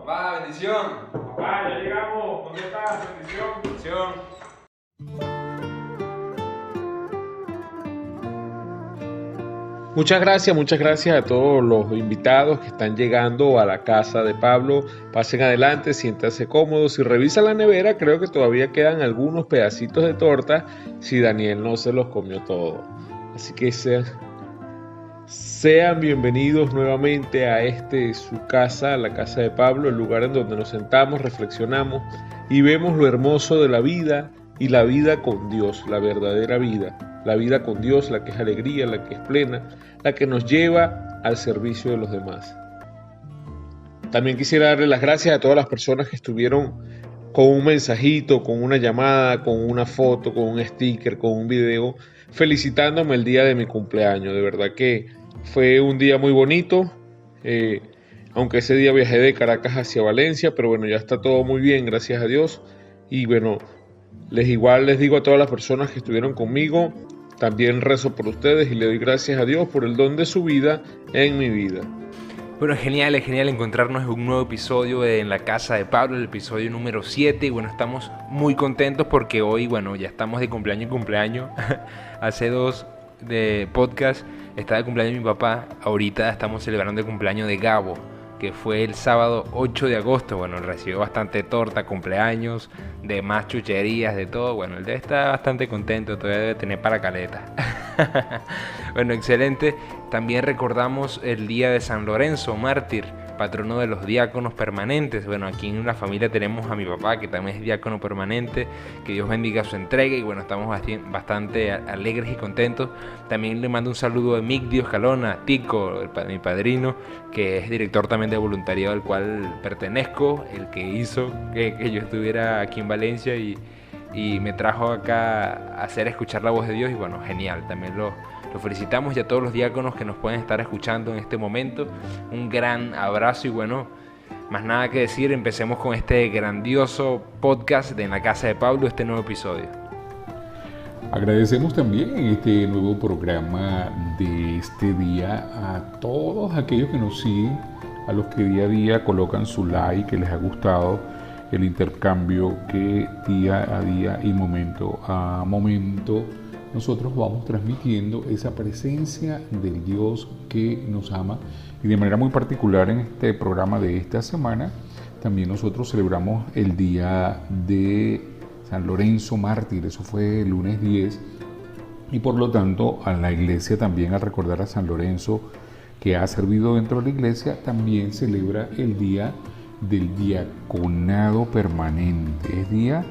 Papá, bendición. Papá, ya llegamos. ¿Dónde estás? Bendición. Bendición. Muchas gracias a todos los invitados que están llegando a la casa de Pablo. Pasen adelante, siéntanse cómodos. Si revisan la nevera, creo que todavía quedan algunos pedacitos de torta si Daniel no se los comió todo. Así que sean bienvenidos nuevamente a su casa, la casa de Pablo, el lugar en donde nos sentamos, reflexionamos y vemos lo hermoso de la vida y la vida con Dios, la verdadera vida. La vida con Dios, la que es alegría, la que es plena, la que nos lleva al servicio de los demás. También quisiera darle las gracias a todas las personas que estuvieron con un mensajito, con una llamada, con una foto, con un sticker, con un video, felicitándome el día de mi cumpleaños. De verdad que fue un día muy bonito, aunque ese día viajé de Caracas hacia Valencia, pero bueno, ya está todo muy bien, gracias a Dios. Y bueno, les digo a todas las personas que estuvieron conmigo, también rezo por ustedes y le doy gracias a Dios por el don de su vida en mi vida. Bueno, es genial encontrarnos en un nuevo episodio en la casa de Pablo, el episodio número 7. Y bueno, estamos muy contentos porque hoy, bueno, ya estamos de cumpleaños. Hace 2 de podcast está de cumpleaños mi papá. Ahorita estamos celebrando el cumpleaños de Gabo, que fue el sábado 8 de agosto. Bueno, recibió bastante torta, cumpleaños, de más chucherías, de todo. Bueno, él debe estar bastante contento, todavía debe tener para caleta. Bueno, excelente. También recordamos el día de San Lorenzo, mártir, patrono de los diáconos permanentes. Bueno, aquí en la familia tenemos a mi papá, que también es diácono permanente. Que Dios bendiga su entrega y bueno, estamos bastante alegres y contentos. También le mando un saludo a Migdio Escalona, Tico, mi padrino, que es director también de voluntariado al cual pertenezco, el que hizo que yo estuviera aquí en Valencia y me trajo acá a hacer escuchar la voz de Dios. Y bueno, genial, también lo felicitamos y a todos los diáconos que nos pueden estar escuchando en este momento. Un gran abrazo y bueno, más nada que decir, empecemos con este grandioso podcast de En la Casa de Pablo, este nuevo episodio. Agradecemos también en este nuevo programa de este día a todos aquellos que nos siguen, a los que día a día colocan su like, que les ha gustado el intercambio que día a día y momento a momento nosotros vamos transmitiendo esa presencia del Dios que nos ama. Y de manera muy particular en este programa de esta semana también nosotros celebramos el día de San Lorenzo mártir. Eso fue el lunes 10 y por lo tanto a la iglesia también, al recordar a San Lorenzo que ha servido dentro de la iglesia, también celebra el día del diaconado permanente. Es día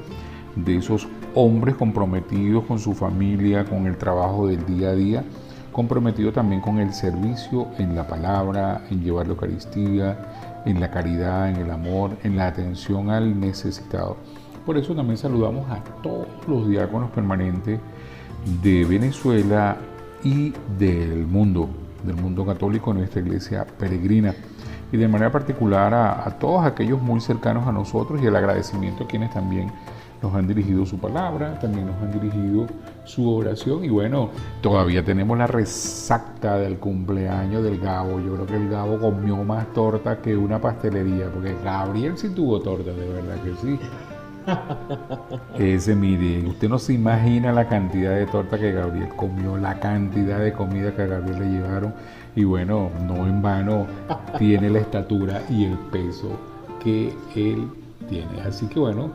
de esos hombres comprometidos con su familia, con el trabajo del día a día, comprometidos también con el servicio en la palabra, en llevar la Eucaristía, en la caridad, en el amor, en la atención al necesitado. Por eso también saludamos a todos los diáconos permanentes de Venezuela y del mundo católico en nuestra iglesia peregrina. Y de manera particular a todos aquellos muy cercanos a nosotros y el agradecimiento a quienes también nos han dirigido su palabra, también nos han dirigido su oración. Y bueno, todavía tenemos la resaca del cumpleaños del Gabo. Yo creo que el Gabo comió más torta que una pastelería, porque Gabriel sí tuvo torta, de verdad que sí. Mire, usted no se imagina la cantidad de torta que Gabriel comió, la cantidad de comida que a Gabriel le llevaron. Y bueno, no en vano tiene la estatura y el peso que él tiene. Así que bueno,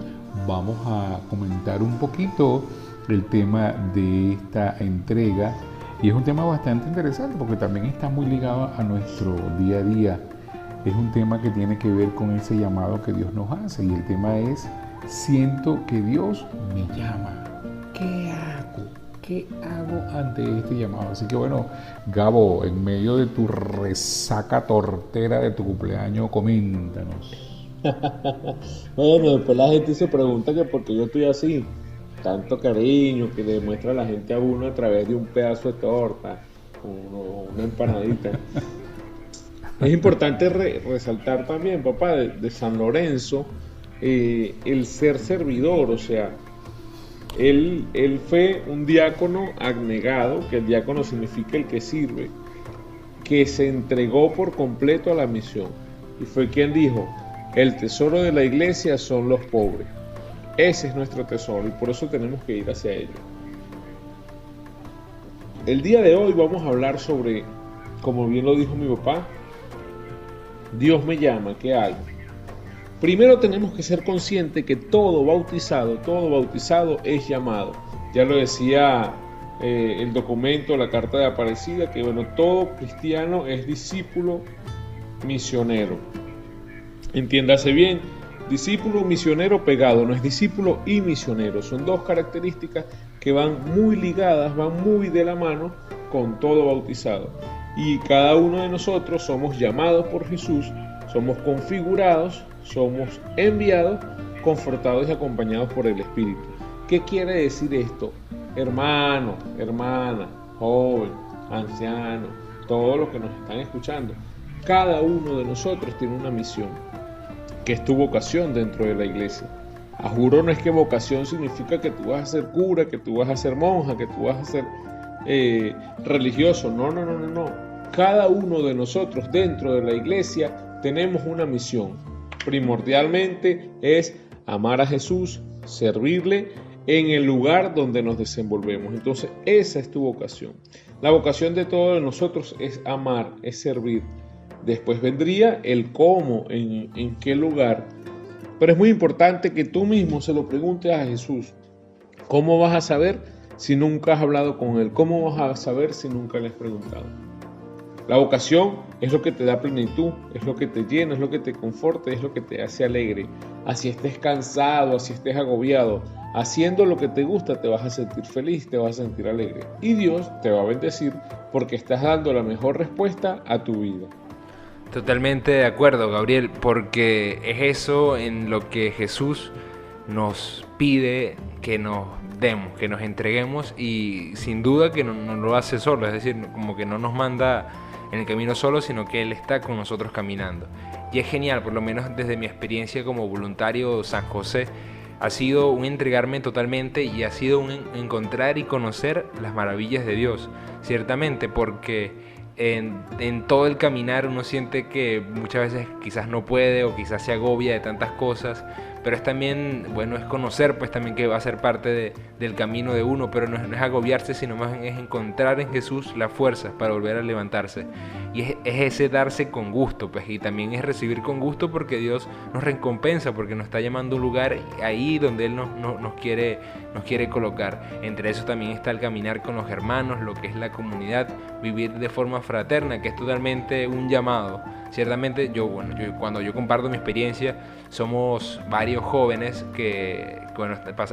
vamos a comentar un poquito el tema de esta entrega. Y es un tema bastante interesante porque también está muy ligado a nuestro día a día. Es un tema que tiene que ver con ese llamado que Dios nos hace. Y el tema es: siento que Dios me llama. ¿Qué hago? ¿Qué hago ante este llamado? Así que bueno, Gabo, en medio de tu resaca tortera de tu cumpleaños, coméntanos. Bueno, después la gente se pregunta que por qué yo estoy así. Tanto cariño que le demuestra la gente a uno a través de un pedazo de torta o una empanadita. Es importante resaltar también, papá, de San Lorenzo, el ser servidor. O sea, él fue un diácono abnegado, que el diácono significa el que sirve, que se entregó por completo a la misión. Y fue quien dijo: El tesoro de la iglesia son los pobres. Ese es nuestro tesoro y por eso tenemos que ir hacia ello. El día de hoy vamos a hablar sobre, como bien lo dijo mi papá, Dios me llama, ¿qué hago? Primero tenemos que ser conscientes que todo bautizado es llamado. Ya lo decía el documento, la carta de Aparecida, que bueno, todo cristiano es discípulo misionero. Entiéndase bien, discípulo misionero pegado, no es discípulo y misionero. Son dos características que van muy ligadas, van muy de la mano con todo bautizado. Y cada uno de nosotros somos llamados por Jesús, somos configurados, somos enviados, confortados y acompañados por el Espíritu. ¿Qué quiere decir esto? Hermano, hermana, joven, anciano, todos los que nos están escuchando, cada uno de nosotros tiene una misión, que es tu vocación dentro de la iglesia. A juro, no es que vocación significa que tú vas a ser cura, que tú vas a ser monja, que tú vas a ser religioso. No. Cada uno de nosotros dentro de la iglesia tenemos una misión. Primordialmente es amar a Jesús, servirle en el lugar donde nos desenvolvemos. Entonces esa es tu vocación. La vocación de todos nosotros es amar, es servir. Después vendría el cómo, en qué lugar. Pero es muy importante que tú mismo se lo preguntes a Jesús. ¿Cómo vas a saber si nunca has hablado con Él? ¿Cómo vas a saber si nunca le has preguntado? La vocación es lo que te da plenitud, es lo que te llena, es lo que te conforta, es lo que te hace alegre. Así estés cansado, así estés agobiado, haciendo lo que te gusta te vas a sentir feliz, te vas a sentir alegre. Y Dios te va a bendecir porque estás dando la mejor respuesta a tu vida. Totalmente de acuerdo, Gabriel, porque es eso en lo que Jesús nos pide que nos demos, que nos entreguemos, y sin duda que no lo hace solo, es decir, como que no nos manda en el camino solo, sino que Él está con nosotros caminando. Y es genial, por lo menos desde mi experiencia como voluntario San José, ha sido un entregarme totalmente y ha sido un encontrar y conocer las maravillas de Dios, ciertamente, porque en todo el caminar uno siente que muchas veces quizás no puede o quizás se agobia de tantas cosas, pero es también, bueno, es conocer pues también que va a ser parte del camino de uno, pero no es agobiarse, sino más bien es encontrar en Jesús las fuerzas para volver a levantarse. Y es ese darse con gusto, pues, y también es recibir con gusto porque Dios nos recompensa, porque nos está llamando a un lugar ahí donde Él nos quiere colocar. Entre eso también está el caminar con los hermanos, lo que es la comunidad, vivir de forma fraterna, que es totalmente un llamado. Ciertamente cuando yo comparto mi experiencia, somos varios jóvenes que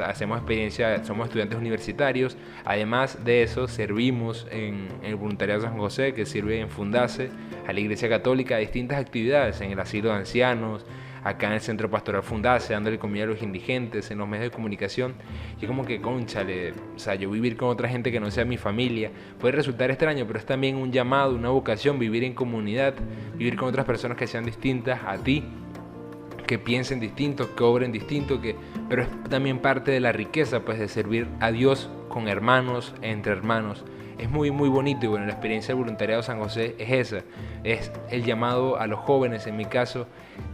hacemos experiencia, somos estudiantes universitarios. Además de eso, servimos en el voluntariado San José, que sirve en Fundace, a la Iglesia Católica, a distintas actividades, en el asilo de ancianos, acá en el Centro Pastoral Fundace, dándole comida a los indigentes, en los medios de comunicación. Y como que, cónchale, o sea, yo vivir con otra gente que no sea mi familia puede resultar extraño, pero es también un llamado, una vocación, vivir en comunidad, vivir con otras personas que sean distintas a ti, que piensen distinto, que obren distinto, pero es también parte de la riqueza, pues, de servir a Dios con hermanos, entre hermanos. Es muy muy bonito, y bueno, la experiencia del voluntariado San José es esa, es el llamado a los jóvenes, en mi caso,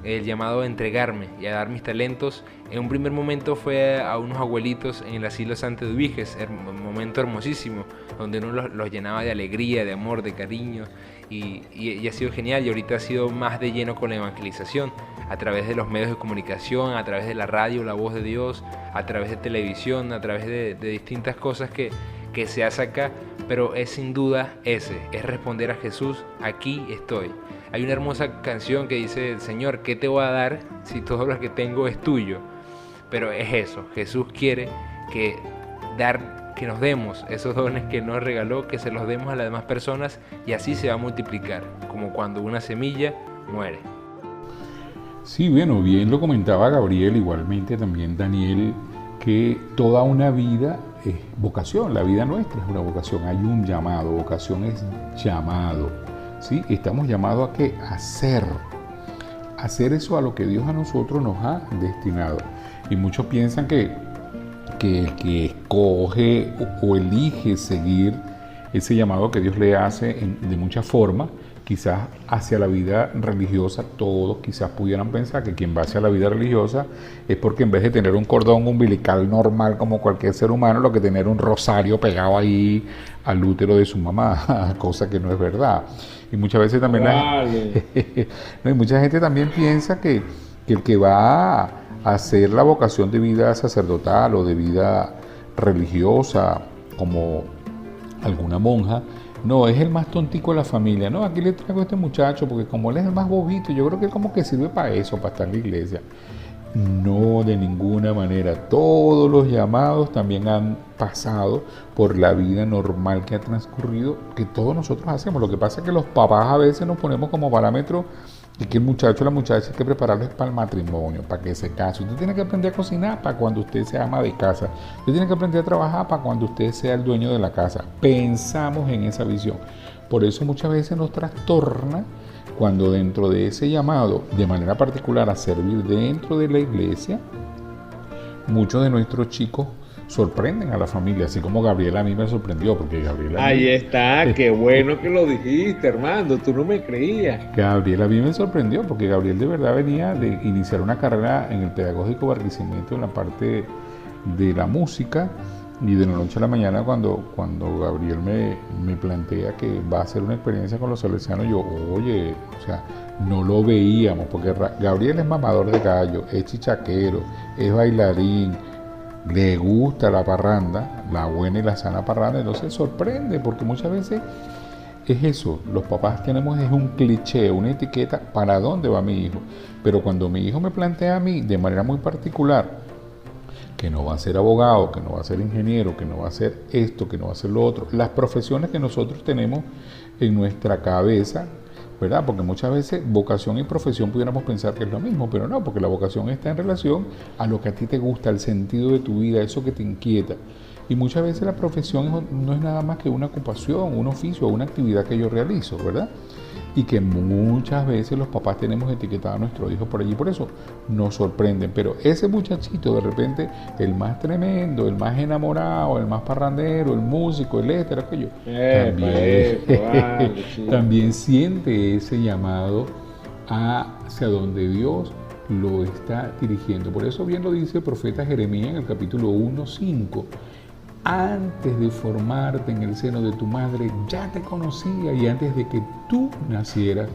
el llamado a entregarme y a dar mis talentos. En un primer momento fue a unos abuelitos en el asilo Santa Edviges, un momento hermosísimo, donde uno los llenaba de alegría, de amor, de cariño, y ha sido genial. Y ahorita ha sido más de lleno con la evangelización, a través de los medios de comunicación, a través de la radio, la voz de Dios, a través de televisión, a través de distintas cosas que se hace acá, pero es sin duda es responder a Jesús, aquí estoy. Hay una hermosa canción que dice: Señor, ¿qué te voy a dar si todo lo que tengo es tuyo? Pero es eso, Jesús quiere que nos demos esos dones que nos regaló, que se los demos a las demás personas, y así se va a multiplicar, como cuando una semilla muere. Sí, bueno, bien lo comentaba Gabriel, igualmente también Daniel, que toda una vida es vocación, la vida nuestra es una vocación, hay un llamado, vocación es llamado, ¿sí? Estamos llamados a ¿qué? A hacer eso a lo que Dios a nosotros nos ha destinado. Y muchos piensan que el que escoge o elige seguir ese llamado que Dios le hace de muchas formas. Quizás hacia la vida religiosa, todos quizás pudieran pensar que quien va hacia la vida religiosa es porque en vez de tener un cordón umbilical normal como cualquier ser humano, lo que tener un rosario pegado ahí al útero de su mamá, cosa que no es verdad. Y muchas veces también no, y mucha gente también piensa que el que va a hacer la vocación de vida sacerdotal o de vida religiosa, como alguna monja, no, es el más tontico de la familia. No, aquí le traigo a este muchacho porque como él es el más bobito, yo creo que él como que sirve para eso, para estar en la iglesia. No, de ninguna manera. Todos los llamados también han pasado por la vida normal que ha transcurrido, que todos nosotros hacemos. Lo que pasa es que los papás a veces nos ponemos como parámetro y que el muchacho o la muchacha hay que prepararles para el matrimonio, para que se case. Usted tiene que aprender a cocinar para cuando usted sea ama de casa. Usted tiene que aprender a trabajar para cuando usted sea el dueño de la casa. Pensamos en esa visión. Por eso muchas veces nos trastorna cuando dentro de ese llamado, de manera particular a servir dentro de la iglesia, muchos de nuestros chicos sorprenden a la familia, así como Gabriela a mí me sorprendió, porque Gabriela... Ahí está, qué bueno que lo dijiste, Armando, tú no me creías. Gabriela a mí me sorprendió, porque Gabriel de verdad venía de iniciar una carrera en el Pedagógico Barquisimeto en la parte de la música, y de la noche a la mañana cuando Gabriel me plantea que va a hacer una experiencia con los salesianos, yo, oye, o sea, no lo veíamos, porque Gabriel es mamador de gallo, es chichaquero, es bailarín, le gusta la parranda, la buena y la sana parranda, entonces sorprende, porque muchas veces es eso, los papás tenemos es un cliché, una etiqueta para dónde va mi hijo, pero cuando mi hijo me plantea a mí de manera muy particular que no va a ser abogado, que no va a ser ingeniero, que no va a ser esto, que no va a ser lo otro, las profesiones que nosotros tenemos en nuestra cabeza, ¿verdad? Porque muchas veces vocación y profesión pudiéramos pensar que es lo mismo, pero no, porque la vocación está en relación a lo que a ti te gusta, al sentido de tu vida, eso que te inquieta. Y muchas veces la profesión no es nada más que una ocupación, un oficio, una actividad que yo realizo, ¿verdad? Y que muchas veces los papás tenemos etiquetado a nuestro hijo por allí, por eso nos sorprenden. Pero ese muchachito de repente, el más tremendo, el más enamorado, el más parrandero, el músico, el aquello, también siente ese llamado hacia donde Dios lo está dirigiendo. Por eso bien lo dice el profeta Jeremías en el capítulo 1:5. Antes de formarte en el seno de tu madre, ya te conocía, y antes de que tú nacieras,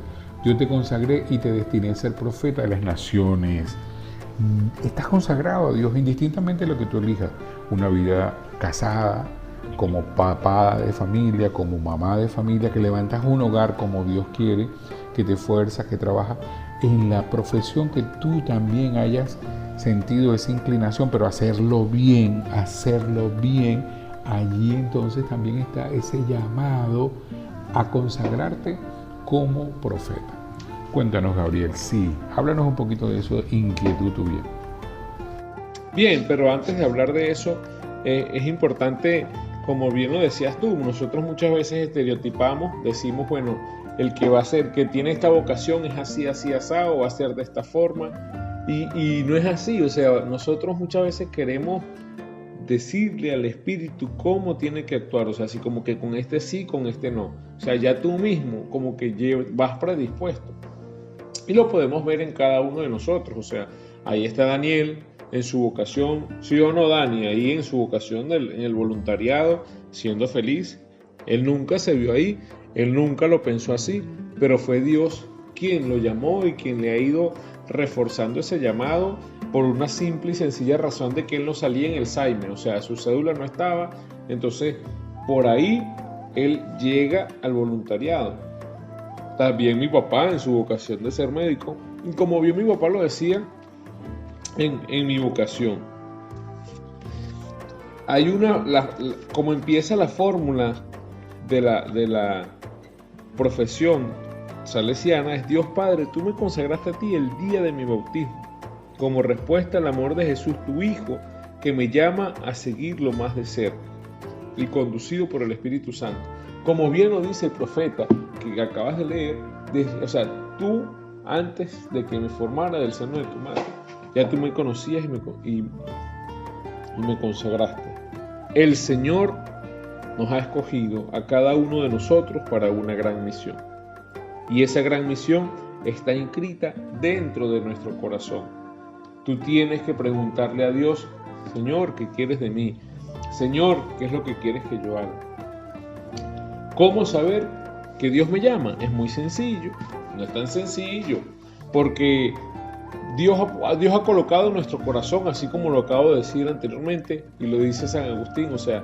yo te consagré y te destiné a ser profeta de las naciones. Estás consagrado a Dios, indistintamente de lo que tú elijas. Una vida casada, como papá de familia, como mamá de familia, que levantas un hogar como Dios quiere, que te esfuerzas, que trabajas en la profesión que tú también hayas sentido esa inclinación, pero hacerlo bien, allí entonces también está ese llamado a consagrarte como profeta. Cuéntanos, Gabriel, sí, háblanos un poquito de eso, inquietud tuya. Bien, pero antes de hablar de eso, es importante, como bien lo decías tú, nosotros muchas veces estereotipamos, decimos, bueno, el que va a ser, que tiene esta vocación es así, asado, va a ser de esta forma. Y no es así, o sea, nosotros muchas veces queremos decirle al espíritu cómo tiene que actuar, o sea, así como que con este sí, con este no. O sea, ya tú mismo como que vas predispuesto. Y lo podemos ver en cada uno de nosotros, o sea, ahí está Daniel en su vocación, sí o no Dani, ahí en su vocación en el voluntariado, siendo feliz. Él nunca se vio ahí, él nunca lo pensó así, pero fue Dios quien lo llamó y quien le ha ido reforzando ese llamado por una simple y sencilla razón de que él no salía en el SAIME, o sea, su cédula no estaba, entonces por ahí él llega al voluntariado. También mi papá en su vocación de ser médico, y como bien mi papá lo decía en mi vocación, hay como empieza la fórmula de la profesión salesiana, es: Dios Padre, tú me consagraste a ti el día de mi bautismo, como respuesta al amor de Jesús, tu Hijo, que me llama a seguirlo más de cerca y conducido por el Espíritu Santo. Como bien lo dice el profeta que acabas de leer, o sea, tú antes de que me formara del seno de tu madre, ya tú me conocías y me consagraste. El Señor nos ha escogido a cada uno de nosotros para una gran misión. Y esa gran misión está inscrita dentro de nuestro corazón. Tú tienes que preguntarle a Dios: Señor, ¿qué quieres de mí? Señor, ¿qué es lo que quieres que yo haga? ¿Cómo saber que Dios me llama? Es muy sencillo, no es tan sencillo, porque Dios ha colocado en nuestro corazón, así como lo acabo de decir anteriormente, y lo dice San Agustín, o sea,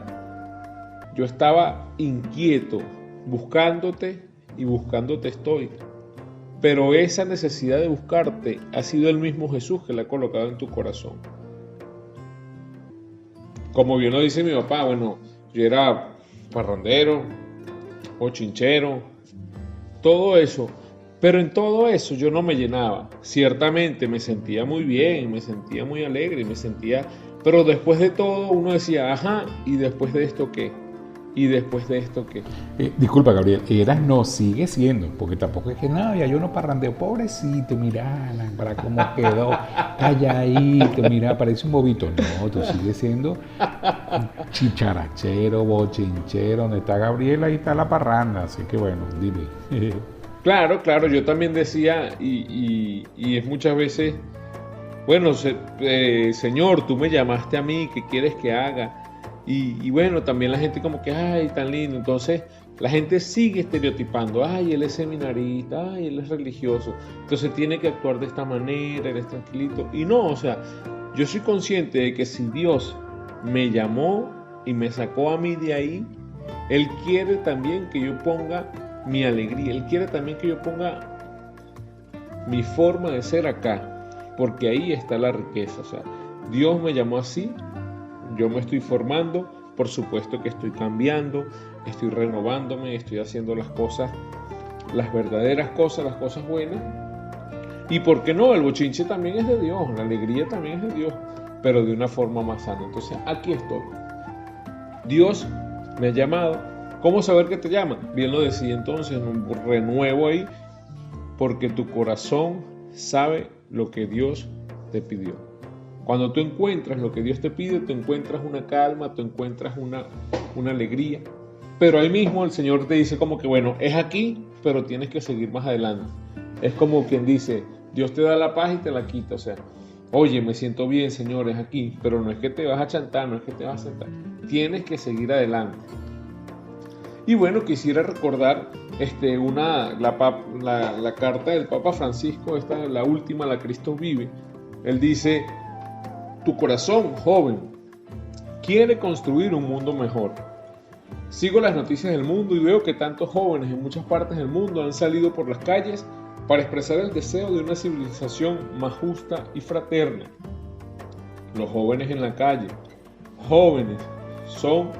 yo estaba inquieto, buscándote y buscándote estoy. Pero esa necesidad de buscarte ha sido el mismo Jesús que la ha colocado en tu corazón. Como bien lo dice mi papá, bueno, yo era parrandero, bochinchero, todo eso. Pero en todo eso yo no me llenaba. Ciertamente me sentía muy bien, me sentía muy alegre, pero después de todo uno decía, ajá, ¿y después de esto qué? ¿Y después de esto qué? Disculpa, Gabriel, no, sigue siendo, porque tampoco es que nada, ya yo no parrandeo, pobrecito, mira, para cómo quedó, calladito, mira, parece un bobito. No, tú sigues siendo chicharachero, bochinchero, donde está Gabriel, ahí está la parranda, así que bueno, dime. Claro, yo también decía, y es muchas veces, bueno, Señor, tú me llamaste a mí, ¿qué quieres que haga? Y bueno, también la gente como que, ay, tan lindo. Entonces la gente sigue estereotipando, ay, él es seminarista, ay, él es religioso, entonces tiene que actuar de esta manera, él es tranquilito. Y no, o sea, yo soy consciente de que si Dios me llamó y me sacó a mí de ahí, Él quiere también que yo ponga mi alegría, Él quiere también que yo ponga mi forma de ser acá, porque ahí está la riqueza. O sea, Dios me llamó así, yo me estoy formando, por supuesto que estoy cambiando, estoy renovándome, estoy haciendo las cosas, las verdaderas cosas, las cosas buenas. Y por qué no, el bochinche también es de Dios, la alegría también es de Dios, pero de una forma más sana. Entonces aquí estoy. Dios me ha llamado. ¿Cómo saber que te llaman? Bien lo decía entonces, un renuevo ahí, porque tu corazón sabe lo que Dios te pidió. Cuando tú encuentras lo que Dios te pide, tú encuentras una calma, tú encuentras una alegría. Pero ahí mismo el Señor te dice como que bueno, es aquí, pero tienes que seguir más adelante. Es como quien dice, Dios te da la paz y te la quita. O sea, oye, me siento bien, Señor, es aquí, pero no es que te vas a chantar, no es que te vas a sentar. Tienes que seguir adelante. Y bueno, quisiera recordar la carta del Papa Francisco, la última, la Cristo vive. Él dice, tu corazón, joven, quiere construir un mundo mejor. Sigo las noticias del mundo y veo que tantos jóvenes en muchas partes del mundo han salido por las calles para expresar el deseo de una civilización más justa y fraterna. Los jóvenes en la calle, jóvenes, son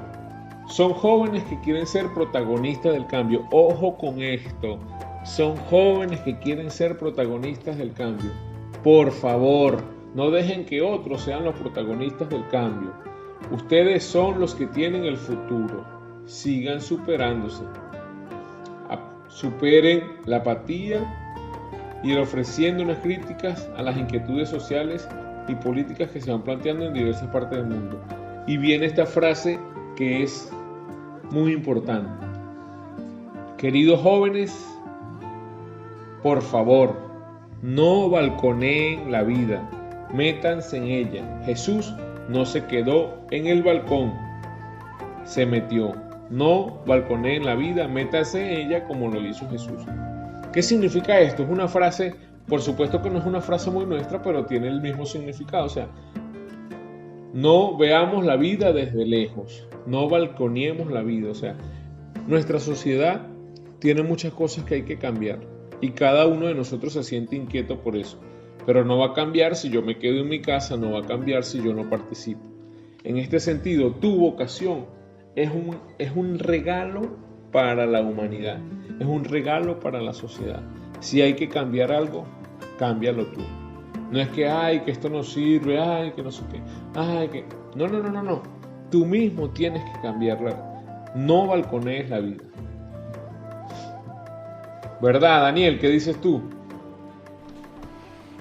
jóvenes que quieren ser protagonistas del cambio. Ojo con esto, son jóvenes que quieren ser protagonistas del cambio. Por favor, no dejen que otros sean los protagonistas del cambio. Ustedes son los que tienen el futuro. Sigan superándose. Superen la apatía y ir ofreciendo unas críticas a las inquietudes sociales y políticas que se van planteando en diversas partes del mundo. Y viene esta frase que es muy importante. Queridos jóvenes, por favor, no balconeen la vida, métanse en ella. Jesús no se quedó en el balcón, se metió. No balconeen la vida, métanse en ella como lo hizo Jesús. ¿Qué significa esto? Es una frase, por supuesto que no es una frase muy nuestra, pero tiene el mismo significado. O sea, no veamos la vida desde lejos, no balconeemos la vida. O sea, nuestra sociedad tiene muchas cosas que hay que cambiar y cada uno de nosotros se siente inquieto por eso. Pero no va a cambiar si yo me quedo en mi casa, no va a cambiar si yo no participo. En este sentido, tu vocación es un regalo para la humanidad, es un regalo para la sociedad. Si hay que cambiar algo, cámbialo tú. No es que, que esto no sirve, que no sé qué, que... No. Tú mismo tienes que cambiarla. No balconees la vida. ¿Verdad, Daniel? ¿Qué dices tú?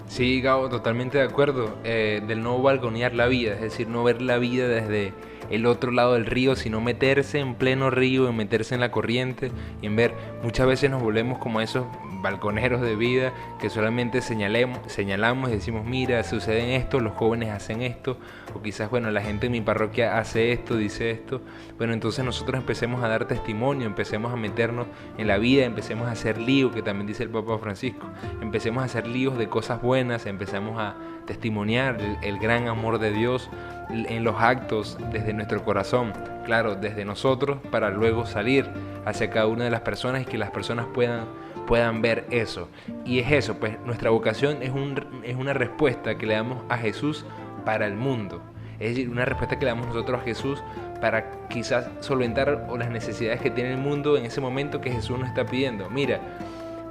Sí, Gabo, totalmente de acuerdo. Del no balconear la vida, es decir, no ver la vida desde el otro lado del río, sino meterse en pleno río, en meterse en la corriente y en ver. Muchas veces nos volvemos como esos balconeros de vida que solamente señalamos y decimos, mira, sucede esto, los jóvenes hacen esto, o quizás, bueno, la gente en mi parroquia hace esto, dice esto. Bueno, entonces nosotros empecemos a dar testimonio, empecemos a meternos en la vida, empecemos a hacer lío, que también dice el Papa Francisco, empecemos a hacer líos de cosas buenas, empecemos a testimoniar el gran amor de Dios en los actos desde nuestro corazón, claro, desde nosotros, para luego salir hacia cada una de las personas y que las personas puedan ver eso. Y es eso, pues nuestra vocación es una respuesta que le damos a Jesús para el mundo. Es decir, una respuesta que le damos nosotros a Jesús para quizás solventar las necesidades que tiene el mundo en ese momento que Jesús nos está pidiendo. Mira,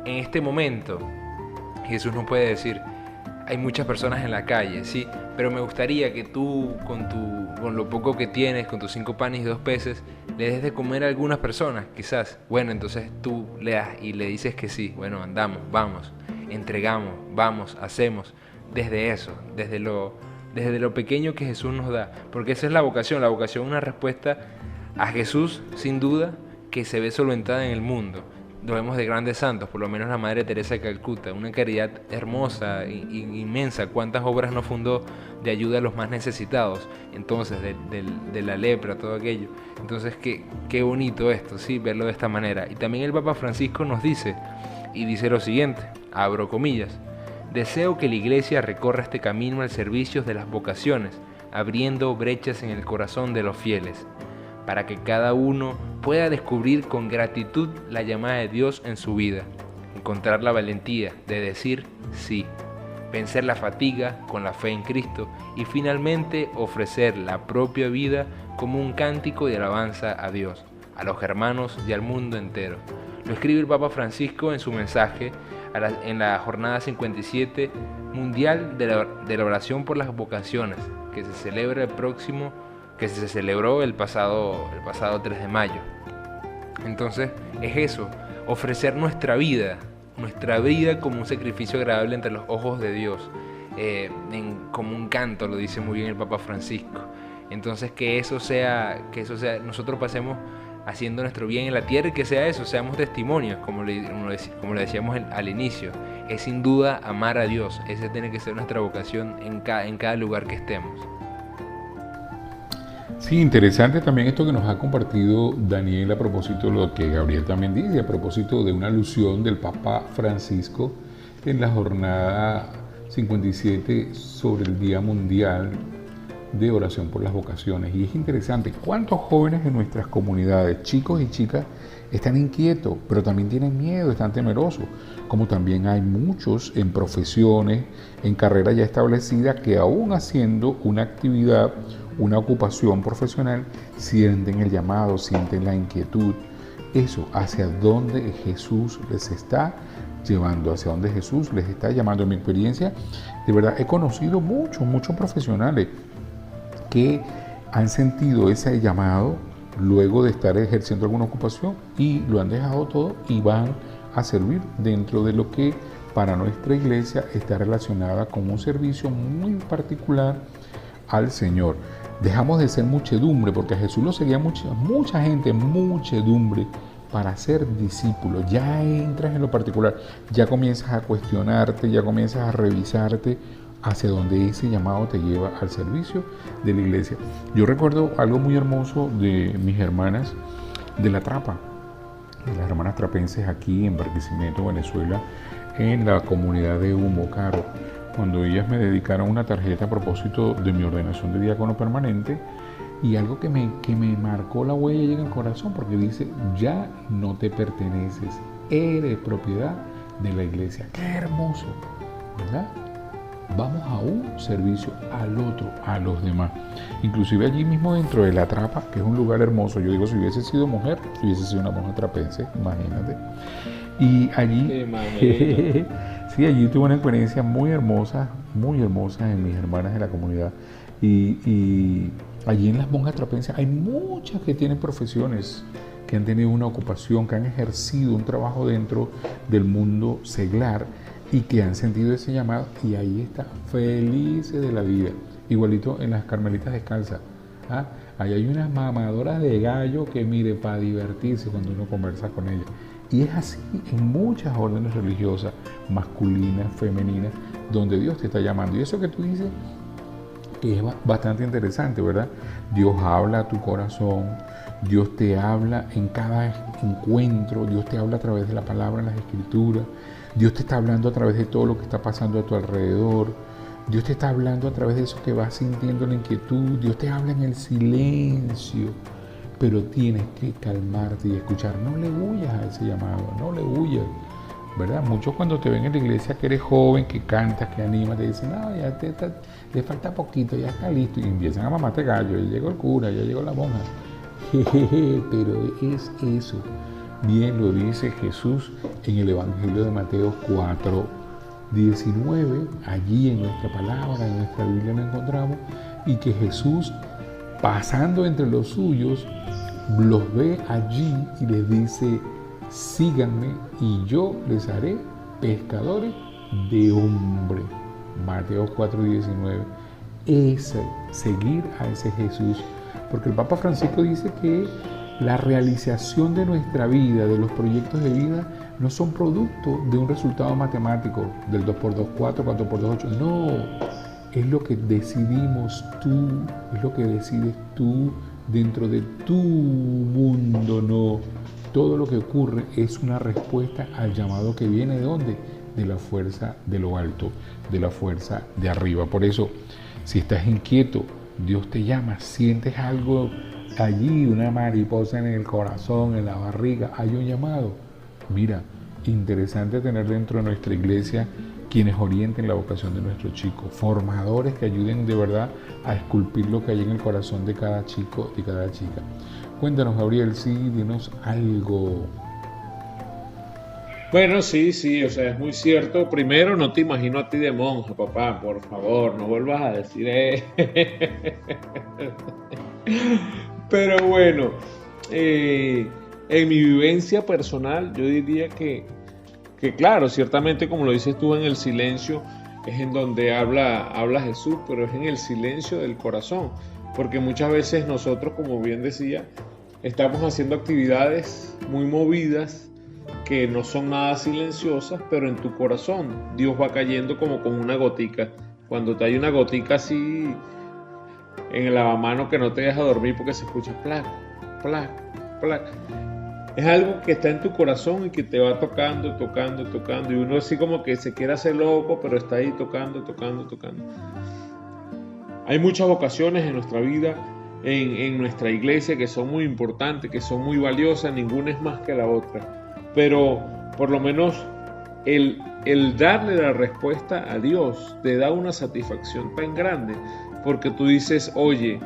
en este momento Jesús nos puede decir, hay muchas personas en la calle, sí, pero me gustaría que tú con lo poco que tienes, con tus 5 panes y 2 peces, le des de comer a algunas personas, quizás. Bueno, entonces tú le das y le dices que sí. Bueno, andamos, vamos, entregamos, vamos, hacemos. Desde eso, desde lo pequeño que Jesús nos da. Porque esa es la vocación. La vocación es una respuesta a Jesús, sin duda, que se ve solventada en el mundo. Lo vemos de grandes santos, por lo menos la Madre Teresa de Calcuta, una caridad hermosa e inmensa. Cuántas obras no fundó de ayuda a los más necesitados, entonces de la lepra, todo aquello. Entonces qué bonito esto, sí, verlo de esta manera. Y también el Papa Francisco nos dice, y dice lo siguiente, abro comillas, deseo que la Iglesia recorra este camino al servicio de las vocaciones, abriendo brechas en el corazón de los fieles, para que cada uno pueda descubrir con gratitud la llamada de Dios en su vida, encontrar la valentía de decir sí, vencer la fatiga con la fe en Cristo y finalmente ofrecer la propia vida como un cántico de alabanza a Dios, a los hermanos y al mundo entero. Lo escribe el Papa Francisco en su mensaje en la jornada 57 mundial de la oración por las vocaciones, que se celebró el pasado 3 de mayo. Entonces es eso, ofrecer nuestra vida como un sacrificio agradable ante los ojos de Dios, como un canto, lo dice muy bien el Papa Francisco. Entonces que eso sea, nosotros pasemos haciendo nuestro bien en la tierra y que sea eso, seamos testimonios, como le decíamos al inicio. Es sin duda amar a Dios, esa tiene que ser nuestra vocación en cada lugar que estemos. Sí, interesante también esto que nos ha compartido Daniel a propósito de lo que Gabriel también dice, a propósito de una alusión del Papa Francisco en la jornada 57 sobre el Día Mundial de Oración por las Vocaciones. Y es interesante cuántos jóvenes en nuestras comunidades, chicos y chicas, están inquietos, pero también tienen miedo, están temerosos, como también hay muchos en profesiones, en carreras ya establecidas, que aún haciendo una actividad, una ocupación profesional, sienten el llamado, sienten la inquietud. Eso, hacia dónde Jesús les está llevando, hacia dónde Jesús les está llamando. En mi experiencia, de verdad, he conocido muchos profesionales que han sentido ese llamado luego de estar ejerciendo alguna ocupación y lo han dejado todo y van a servir dentro de lo que para nuestra iglesia está relacionada con un servicio muy particular al Señor. Dejamos de ser muchedumbre, porque a Jesús lo seguía mucha gente, muchedumbre, para ser discípulo. Ya entras en lo particular, ya comienzas a cuestionarte, ya comienzas a revisarte hacia donde ese llamado te lleva al servicio de la iglesia. Yo recuerdo algo muy hermoso de mis hermanas de La Trapa, de las hermanas trapenses aquí en Barquisimeto, Venezuela, en la comunidad de Humo Caro, cuando ellas me dedicaron una tarjeta a propósito de mi ordenación de diácono permanente, y algo que me marcó la huella en el corazón, porque dice, ya no te perteneces, eres propiedad de la iglesia. ¡Qué hermoso! ¿Verdad? Vamos a un servicio al otro, a los demás. Inclusive allí mismo dentro de La Trapa, que es un lugar hermoso, yo digo, si hubiese sido mujer, hubiese sido una monja trapense, imagínate. Y allí, sí, allí tuve una experiencia muy hermosa en mis hermanas de la comunidad. Y allí en las monjas trapenses hay muchas que tienen profesiones, que han tenido una ocupación, que han ejercido un trabajo dentro del mundo seglar y que han sentido ese llamado y ahí están felices de la vida. Igualito en las Carmelitas Descalzas. Ahí hay unas mamadoras de gallo que, mire, para divertirse cuando uno conversa con ellas. Y es así en muchas órdenes religiosas, masculinas, femeninas, donde Dios te está llamando. Y eso que tú dices es bastante interesante, ¿verdad? Dios habla a tu corazón, Dios te habla en cada encuentro, Dios te habla a través de la palabra en las escrituras, Dios te está hablando a través de todo lo que está pasando a tu alrededor, Dios te está hablando a través de eso que vas sintiendo la inquietud, Dios te habla en el silencio, pero tienes que calmarte y escuchar. No le huyas a ese llamado, no le huyas, ¿verdad? Muchos cuando te ven en la iglesia que eres joven, que cantas, que animas, te dicen, no, ya le falta poquito, ya está listo, y empiezan a mamarte gallo, ya llegó el cura, ya llegó la monja. Jejeje, pero es eso. Bien lo dice Jesús en el Evangelio de Mateo 4:19, allí en nuestra palabra, en nuestra Biblia lo encontramos, y que Jesús, pasando entre los suyos, los ve allí y les dice, síganme y yo les haré pescadores de hombres. Mateo 4:19. Es seguir a ese Jesús, porque el Papa Francisco dice que la realización de nuestra vida, de los proyectos de vida, no son producto de un resultado matemático, del 2×2, 4, 4×2, 8. No, es lo que decidimos tú, es lo que decides tú dentro de tu mundo. No, todo lo que ocurre es una respuesta al llamado que viene ¿de dónde? De la fuerza de lo alto, de la fuerza de arriba. Por eso, si estás inquieto, Dios te llama, sientes algo allí, una mariposa en el corazón, en la barriga, hay un llamado. Mira, interesante tener dentro de nuestra iglesia quienes orienten la vocación de nuestros chicos, formadores que ayuden de verdad a esculpir lo que hay en el corazón de cada chico y cada chica. Cuéntanos, Gabriel, sí, dinos algo. Bueno, sí, o sea, es muy cierto. Primero, no te imagino a ti de monja, papá, por favor, no vuelvas a decir Pero bueno, en mi vivencia personal, yo diría que claro, ciertamente como lo dices tú, en el silencio es en donde habla Jesús, pero es en el silencio del corazón, porque muchas veces nosotros, como bien decía, estamos haciendo actividades muy movidas que no son nada silenciosas, pero en tu corazón Dios va cayendo como con una gotica. Cuando te hay una gotica así en el lavamanos que no te deja dormir porque se escucha plac, plac, plac. Es algo que está en tu corazón y que te va tocando, y uno así como que se quiere hacer loco, pero está ahí tocando. Hay muchas vocaciones en nuestra vida, en nuestra iglesia, que son muy importantes, que son muy valiosas, ninguna es más que la otra. Pero por lo menos el darle la respuesta a Dios te da una satisfacción tan grande, porque tú dices, oye,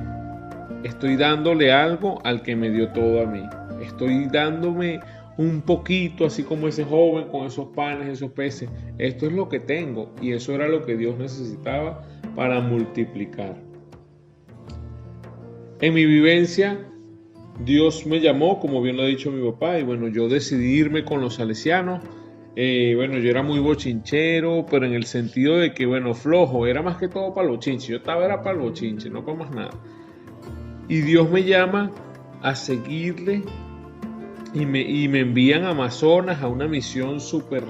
estoy dándole algo al que me dio todo a mí. Estoy dándome un poquito, así como ese joven con esos panes, esos peces. Esto es lo que tengo, y eso era lo que Dios necesitaba para multiplicar. En mi vivencia, Dios me llamó, como bien lo ha dicho mi papá, y bueno, yo decidí irme con los salesianos. Bueno, yo era muy bochinchero, pero en el sentido de que, bueno, flojo, era más que todo para los chinches. Yo era para los chinches, no para más nada. Y Dios me llama a seguirle y me envían a Amazonas a una misión súper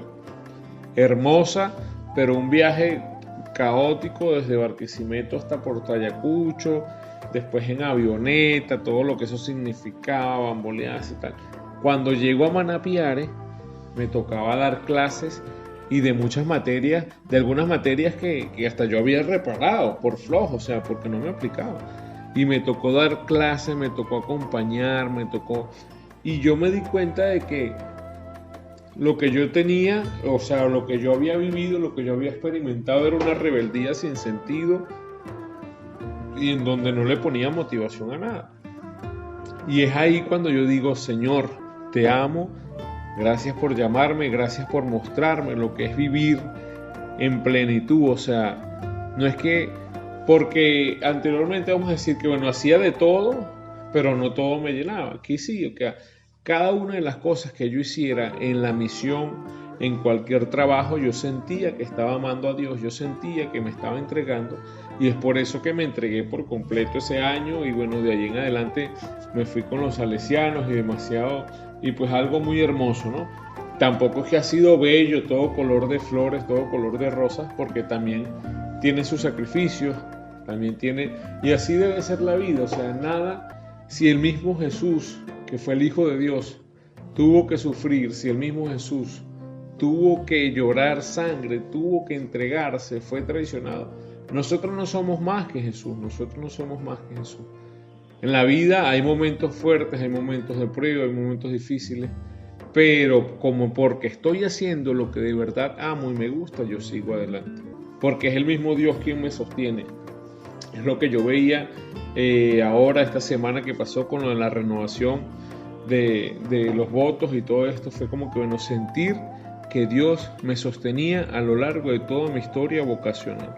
hermosa, pero un viaje caótico desde Barquisimeto hasta Puerto Ayacucho, después en avioneta, todo lo que eso significaba, bamboleadas y tal. Cuando llego a Manapiare, me tocaba dar clases y de muchas materias, de algunas materias que hasta yo había reparado por flojo, o sea, porque no me aplicaba. Y me tocó dar clases, me tocó acompañar, y yo me di cuenta de que lo que yo tenía, o sea, lo que yo había vivido, lo que yo había experimentado era una rebeldía sin sentido y en donde no le ponía motivación a nada. Y es ahí cuando yo digo, Señor, te amo, gracias por llamarme, gracias por mostrarme lo que es vivir en plenitud. O sea, no es que, porque anteriormente vamos a decir que bueno, hacía de todo, pero no todo me llenaba. Aquí sí, o sea, cada una de las cosas que yo hiciera en la misión, en cualquier trabajo, yo sentía que estaba amando a Dios, yo sentía que me estaba entregando, y es por eso que me entregué por completo ese año. Y bueno, de allí en adelante me fui con los salesianos y pues algo muy hermoso, ¿no? Tampoco es que ha sido bello, todo color de flores, todo color de rosas, porque también tiene sus sacrificios, y así debe ser la vida. O sea, nada, si el mismo Jesús, que fue el Hijo de Dios, tuvo que sufrir, si el mismo Jesús tuvo que llorar sangre, tuvo que entregarse, fue traicionado, nosotros no somos más que Jesús, nosotros no somos más que Jesús. En la vida hay momentos fuertes, hay momentos de prueba, hay momentos difíciles, pero como porque estoy haciendo lo que de verdad amo y me gusta, yo sigo adelante, porque es el mismo Dios quien me sostiene. Es lo que yo veía ahora esta semana que pasó con lo de la renovación de los votos y todo esto. Fue como que, bueno, sentir que Dios me sostenía a lo largo de toda mi historia vocacional.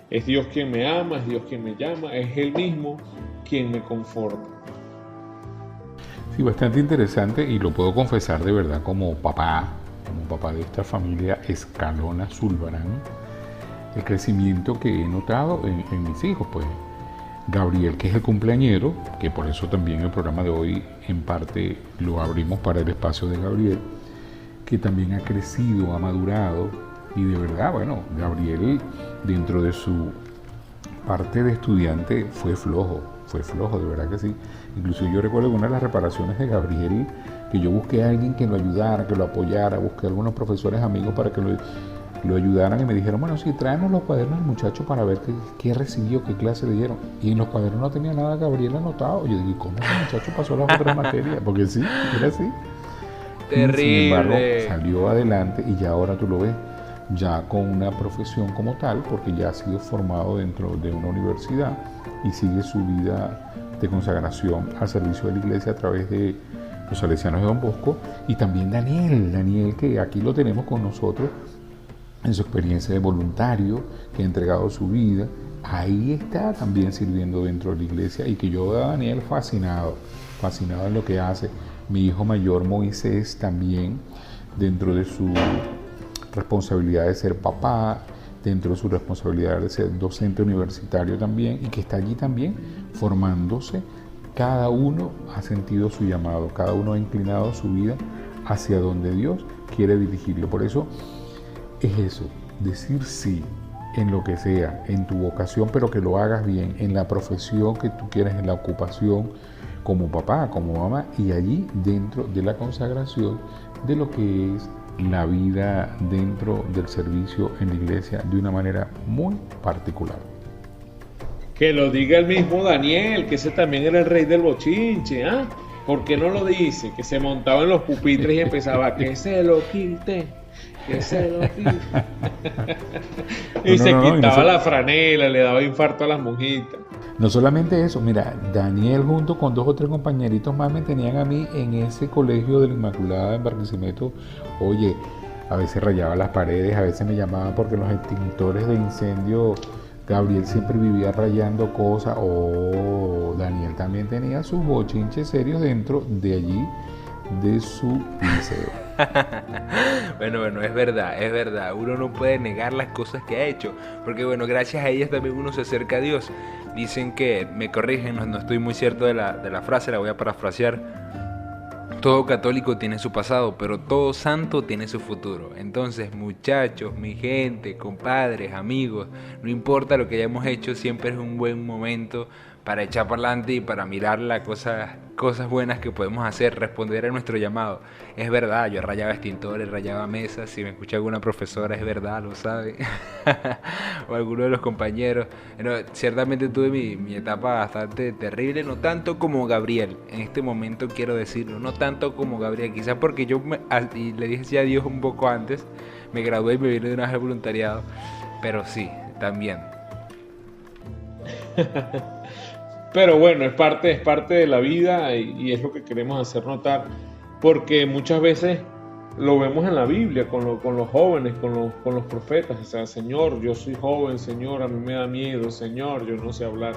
Es Dios quien me ama, es Dios quien me llama, es Él mismo quien me conforta. Sí, bastante interesante, y lo puedo confesar de verdad como papá de esta familia Escalona Zulbarán, el crecimiento que he notado en mis hijos. Pues Gabriel, que es el cumpleañero, que por eso también el programa de hoy en parte lo abrimos para el espacio de Gabriel, que también ha crecido, ha madurado, y de verdad, bueno, Gabriel dentro de su parte de estudiante fue flojo, de verdad que sí. Incluso yo recuerdo que una de las reparaciones de Gabriel, que yo busqué a alguien que lo ayudara, que lo apoyara, busqué a algunos profesores amigos para que lo ayudaran, y me dijeron, bueno, sí, tráenos los cuadernos del muchacho para ver qué recibió, qué clase le dieron. Y en los cuadernos no tenía nada Gabriel anotado. Yo dije, ¿cómo ese muchacho pasó las otras materias? Porque sí, era así. Terrible. Sin embargo, salió adelante, y ya ahora tú lo ves ya con una profesión como tal, porque ya ha sido formado dentro de una universidad y sigue su vida de consagración al servicio de la iglesia a través de los salesianos de Don Bosco. Y también Daniel, que aquí lo tenemos con nosotros en su experiencia de voluntario, que ha entregado su vida, ahí está también sirviendo dentro de la iglesia, y que yo veo a Daniel fascinado en lo que hace. Mi hijo mayor Moisés también, dentro de su responsabilidad de ser papá, dentro de su responsabilidad de ser docente universitario también, y que está allí también formándose. Cada uno ha sentido su llamado, cada uno ha inclinado su vida hacia donde Dios quiere dirigirlo. Por eso es eso, decir sí en lo que sea, en tu vocación, pero que lo hagas bien, en la profesión que tú quieres, en la ocupación, como papá, como mamá, y allí dentro de la consagración de lo que es la vida dentro del servicio en la iglesia de una manera muy particular. Que lo diga el mismo Daniel, que ese también era el rey del bochinche, ¿ah? ¿Por qué no lo dice? Que se montaba en los pupitres y empezaba, que se lo quite, que se lo quite. Y se quitaba la franela, le daba infarto a las monjitas. No solamente eso, mira, Daniel junto con 2 o 3 compañeritos más me tenían a mí en ese colegio de la Inmaculada en Barquisimeto. Oye, a veces rayaba las paredes, a veces me llamaban porque los extintores de incendio, Gabriel siempre vivía rayando cosas. Daniel también tenía sus bochinches serios dentro de allí, de su liceo. Bueno, es verdad, uno no puede negar las cosas que ha hecho, porque bueno, gracias a ellas también uno se acerca a Dios. Dicen que, me corrigen, no estoy muy cierto de la frase, la voy a parafrasear: todo católico tiene su pasado, pero todo santo tiene su futuro. Entonces, muchachos, mi gente, compadres, amigos, no importa lo que hayamos hecho, siempre es un buen momento para echar para adelante y para mirar las cosas buenas que podemos hacer, responder a nuestro llamado. Es verdad, yo rayaba extintores, rayaba mesas, si me escucha alguna profesora, es verdad, lo sabe, o alguno de los compañeros. Bueno, ciertamente tuve mi etapa bastante terrible, no tanto como Gabriel, en este momento quiero decirlo, no tanto como Gabriel, quizás porque y le dije a Dios un poco antes, me gradué y me vine de una vez al voluntariado, pero sí, también. Pero bueno, es parte de la vida, y es lo que queremos hacer notar, porque muchas veces lo vemos en la Biblia con los jóvenes, con los profetas. O sea, Señor, yo soy joven, Señor, a mí me da miedo, Señor, yo no sé hablar.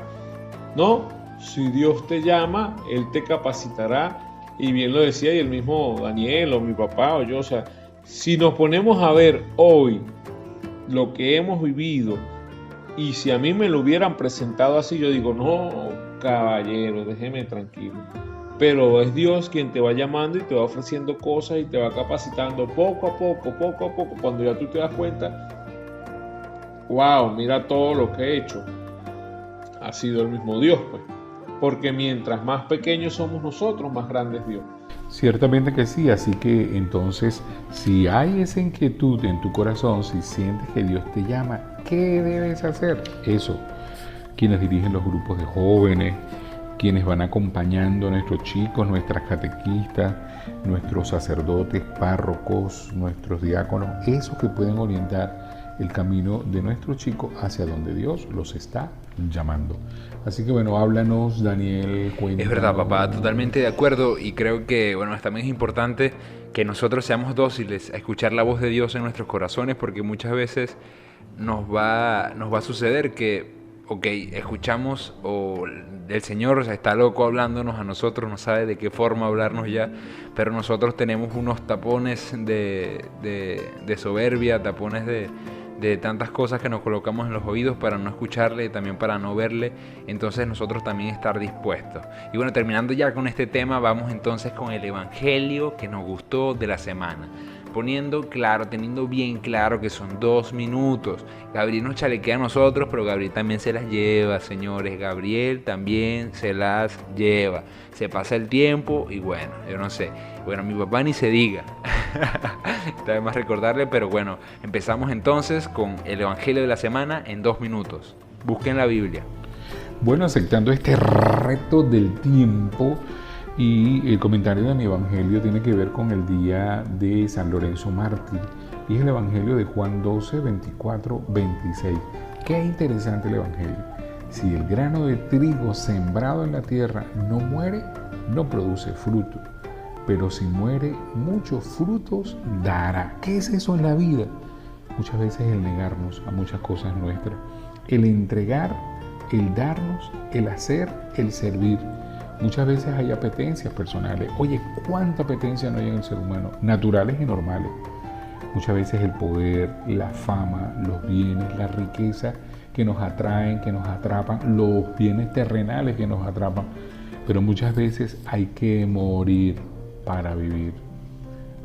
No, si Dios te llama, Él te capacitará, y bien lo decía y el mismo Daniel o mi papá o yo, o sea, Si nos ponemos a ver hoy lo que hemos vivido, y si a mí me lo hubieran presentado así, yo digo, no, caballero, déjeme tranquilo. Pero es Dios quien te va llamando y te va ofreciendo cosas y te va capacitando poco a poco. Cuando ya tú te das cuenta, wow, mira todo lo que he hecho. Ha sido el mismo Dios, pues. Porque mientras más pequeños somos nosotros, más grande es Dios. Ciertamente que sí, así que entonces, si hay esa inquietud en tu corazón, si sientes que Dios te llama, ¿qué debes hacer? Eso, quienes dirigen los grupos de jóvenes, quienes van acompañando a nuestros chicos, nuestras catequistas, nuestros sacerdotes, párrocos, nuestros diáconos, esos que pueden orientar el camino de nuestros chicos hacia donde Dios los está llamando. Así que bueno, háblanos, Daniel, cuéntanos. Es verdad, papá, totalmente de acuerdo, y creo que bueno, también es importante que nosotros seamos dóciles a escuchar la voz de Dios en nuestros corazones, porque muchas veces nos va a suceder que escuchamos o el Señor está loco hablándonos a nosotros, no sabe de qué forma hablarnos ya, pero nosotros tenemos unos tapones de soberbia, tapones de tantas cosas que nos colocamos en los oídos para no escucharle, también para no verle, entonces nosotros también estar dispuestos. Y bueno, terminando ya con este tema, vamos entonces con el evangelio que nos gustó de la semana. Teniendo bien claro que son 2 minutos. Gabriel nos chalequea a nosotros, pero Gabriel también se las lleva, señores. Gabriel también se las lleva. Se pasa el tiempo y bueno, yo no sé. Bueno, mi papá ni se diga. Está de más recordarle, pero bueno, empezamos entonces con el evangelio de la semana en 2 minutos. Busquen la Biblia. Bueno, aceptando este reto del tiempo, y el comentario de mi evangelio tiene que ver con el día de San Lorenzo Mártir, y es el evangelio de Juan 12, 24, 26. Qué interesante el evangelio. Si el grano de trigo sembrado en la tierra no muere, no produce fruto, pero si muere, muchos frutos dará. ¿Qué es eso en la vida? Muchas veces el negarnos a muchas cosas nuestras, el entregar, el darnos, el hacer, el servir. Muchas veces hay apetencias personales. Oye, ¿cuánta apetencia no hay en el ser humano? Naturales y normales. Muchas veces el poder, la fama, los bienes, la riqueza que nos atraen, que nos atrapan, los bienes terrenales que nos atrapan. Pero muchas veces hay que morir para vivir.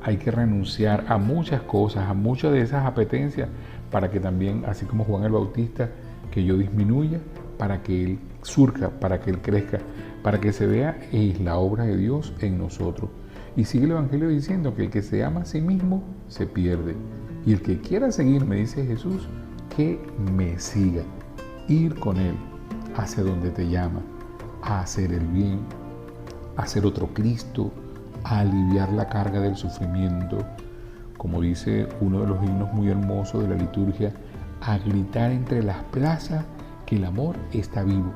Hay que renunciar a muchas cosas, a muchas de esas apetencias, para que también, así como Juan el Bautista, que yo disminuya, para que Él surja, para que Él crezca, para que se vea es la obra de Dios en nosotros. Y sigue el Evangelio diciendo que el que se ama a sí mismo se pierde. Y el que quiera seguirme, dice Jesús, que me siga. Ir con Él hacia donde te llama, a hacer el bien, a ser otro Cristo, a aliviar la carga del sufrimiento. Como dice uno de los himnos muy hermosos de la liturgia, a gritar entre las plazas que el amor está vivo,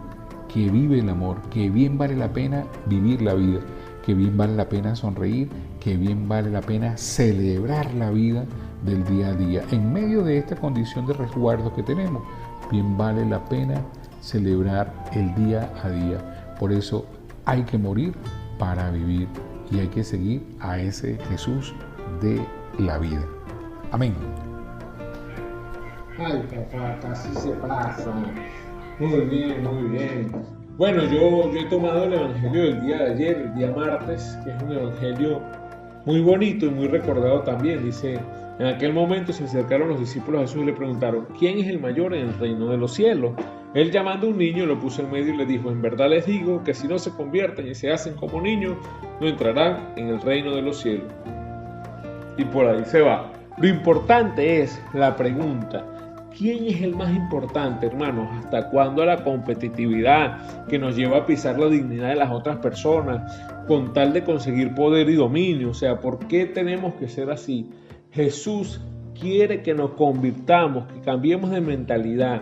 que vive el amor, que bien vale la pena vivir la vida, que bien vale la pena sonreír, que bien vale la pena celebrar la vida del día a día. En medio de esta condición de resguardo que tenemos, bien vale la pena celebrar el día a día. Por eso hay que morir para vivir y hay que seguir a ese Jesús de la vida. Amén. Ay, papá, casi se pasa. Muy bien, muy bien. Bueno, yo he tomado el evangelio del día de ayer, el día martes, que es un evangelio muy bonito y muy recordado también. Dice, en aquel momento se acercaron los discípulos a Jesús y le preguntaron, ¿quién es el mayor en el reino de los cielos? Él, llamando a un niño, lo puso en medio y le dijo, en verdad les digo que si no se convierten y se hacen como niños, no entrarán en el reino de los cielos. Y por ahí se va. Lo importante es la pregunta. ¿Quién es el más importante, hermanos? ¿Hasta cuándo la competitividad que nos lleva a pisar la dignidad de las otras personas con tal de conseguir poder y dominio? O sea, ¿por qué tenemos que ser así? Jesús quiere que nos convirtamos, que cambiemos de mentalidad,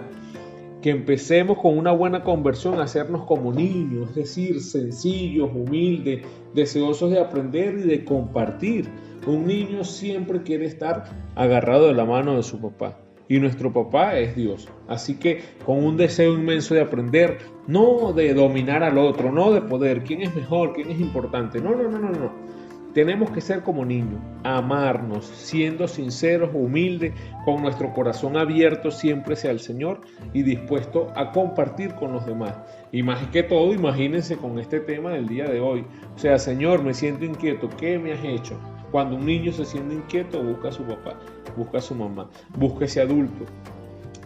que empecemos con una buena conversión a hacernos como niños, es decir, sencillos, humildes, deseosos de aprender y de compartir. Un niño siempre quiere estar agarrado de la mano de su papá. Y nuestro papá es Dios. Así que con un deseo inmenso de aprender, no de dominar al otro, no de poder, quién es mejor, quién es importante. No. Tenemos que ser como niños, amarnos, siendo sinceros, humildes, con nuestro corazón abierto siempre hacia el Señor y dispuesto a compartir con los demás. Y más que todo, imagínense con este tema del día de hoy. O sea, Señor, me siento inquieto, ¿qué me has hecho? Cuando un niño se siente inquieto, busca a su papá, busca a su mamá, busca a ese adulto.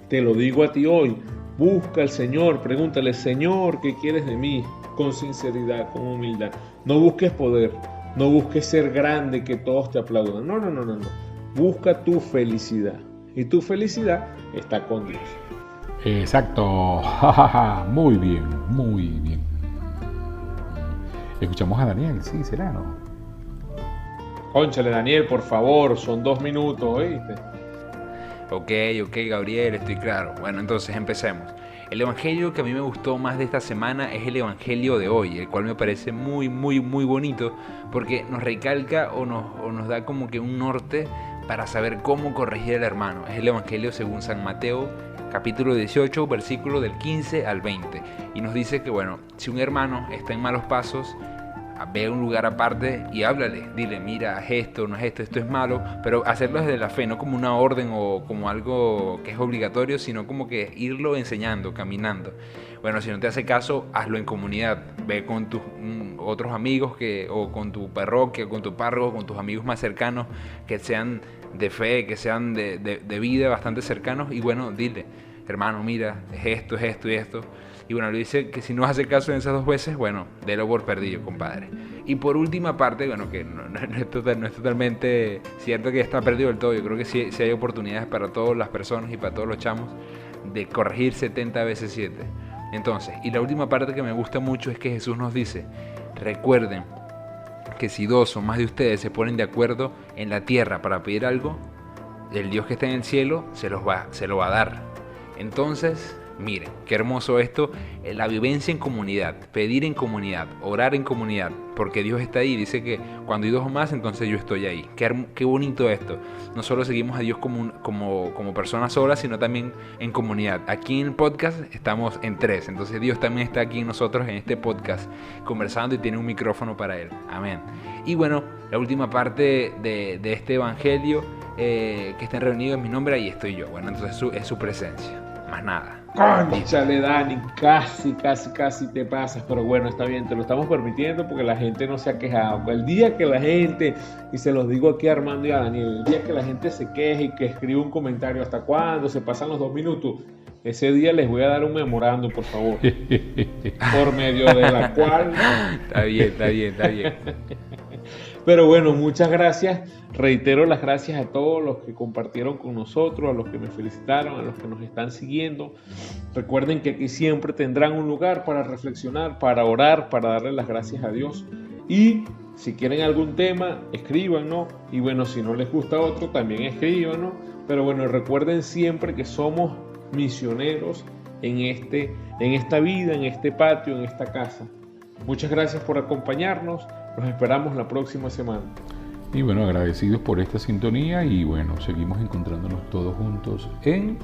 Te lo digo a ti hoy, busca al Señor, pregúntale, Señor, ¿qué quieres de mí? Con sinceridad, con humildad. No busques poder. No busques ser grande, que todos te aplaudan. No. Busca tu felicidad. Y tu felicidad está con Dios. Exacto. Muy bien, muy bien. Escuchamos a Daniel, sí, será, ¿no? Cónchale, Daniel, por favor, son 2 minutos, ¿oíste? Ok, Gabriel, estoy claro. Bueno, entonces empecemos. El evangelio que a mí me gustó más de esta semana es el evangelio de hoy, el cual me parece muy bonito porque nos recalca o nos da como que un norte para saber cómo corregir al hermano. Es el evangelio según San Mateo, capítulo 18, versículo del 15 al 20. Y nos dice que, bueno, si un hermano está en malos pasos, ve a un lugar aparte y háblale, dile, mira, haz esto, no es esto, esto es malo, pero hacerlo desde la fe, no como una orden o como algo que es obligatorio, sino como que irlo enseñando, caminando. Bueno, si no te hace caso, hazlo en comunidad, ve con tus otros amigos o con tu parroquia, con tu párroco, con tus amigos más cercanos, que sean de fe, que sean de vida bastante cercanos, y bueno, dile, hermano, mira, es esto y esto. Y bueno, le dice que si no hace caso en esas 2 veces, bueno, délo por perdido, compadre. Y por última parte, bueno, que no es totalmente cierto que está perdido del todo. Yo creo que sí hay oportunidades para todas las personas y para todos los chamos de corregir 70 veces 7. Entonces, y la última parte que me gusta mucho es que Jesús nos dice, recuerden que si 2 o más de ustedes se ponen de acuerdo en la tierra para pedir algo, el Dios que está en el cielo se lo va a dar. Entonces, miren, qué hermoso esto, la vivencia en comunidad, pedir en comunidad, orar en comunidad, porque Dios está ahí, dice que cuando hay 2 o más, entonces yo estoy ahí. Qué bonito esto. No solo seguimos a Dios como personas solas, sino también en comunidad. Aquí en el podcast estamos en 3, entonces Dios también está aquí en nosotros en este podcast, conversando y tiene un micrófono para Él. Amén. Y bueno, la última parte de este evangelio, que estén reunidos en mi nombre, ahí estoy yo. Bueno, entonces es su presencia. Más nada. Cónchale, Dani, casi te pasas, pero bueno, está bien, te lo estamos permitiendo porque la gente no se ha quejado. El día que la gente, y se los digo aquí a Armando y a Daniel, el día que la gente se queje y que escriba un comentario hasta cuándo se pasan los 2 minutos, ese día les voy a dar un memorando, por favor, por medio de la cual... Está bien. Pero bueno, muchas gracias. Reitero las gracias a todos los que compartieron con nosotros, a los que me felicitaron, a los que nos están siguiendo. Recuerden que aquí siempre tendrán un lugar para reflexionar, para orar, para darle las gracias a Dios. Y si quieren algún tema, escríbanos. Y bueno, si no les gusta otro, también escríbanos. Pero bueno, recuerden siempre que somos misioneros en esta vida, en este patio, en esta casa. Muchas gracias por acompañarnos. Los esperamos la próxima semana. Y bueno, agradecidos por esta sintonía y bueno, seguimos encontrándonos todos juntos en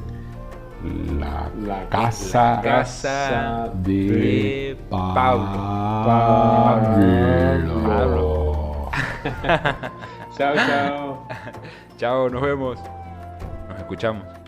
la casa de Pablo. Chao. Chao, nos vemos. Nos escuchamos.